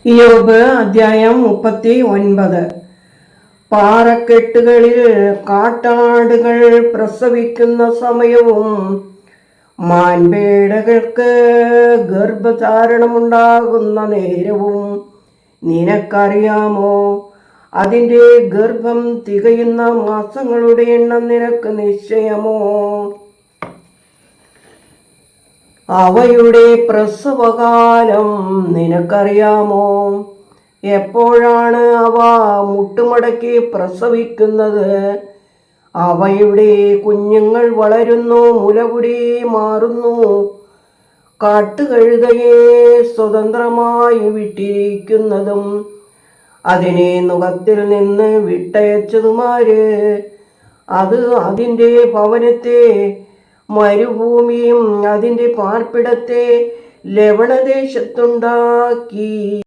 ഇയ്യോബ് അധ്യായം 39. പാറക്കെട്ടുകളിൽ കാട്ടാടുകൾ പ്രസവിക്കുന്ന സമയവും മാൻപേടകൾക്ക് ഗർഭധാരണമുണ്ടാകുന്ന നേരവും നിനക്കറിയാമോ? അതിൻ്റെ ഗർഭം തികയുന്ന മാസങ്ങളുടെ എണ്ണം നിനക്ക് നിശ്ചയമോ? അവയുടെ പ്രസവകാലം നിനക്കറിയാമോ? എപ്പോഴാണ് അവ മുട്ടുമടക്കി പ്രസവിക്കുന്നത്? അവയുടെ കുഞ്ഞുങ്ങൾ വളരുന്നു, മുലകുടി മാറുന്നു. കാട്ടുകഴുതയെ സ്വതന്ത്രമായി വിട്ടിരിക്കുന്നതും അതിനെ നുകത്തിൽ നിന്ന് വിട്ടയച്ചതുമാര്? അത് അതിൻ്റെ ഭവനത്തെ മരുഭൂമിയും അതിൻ്റെ പാർപ്പിടത്തെ ലവണദേശത്തുണ്ടാക്കി.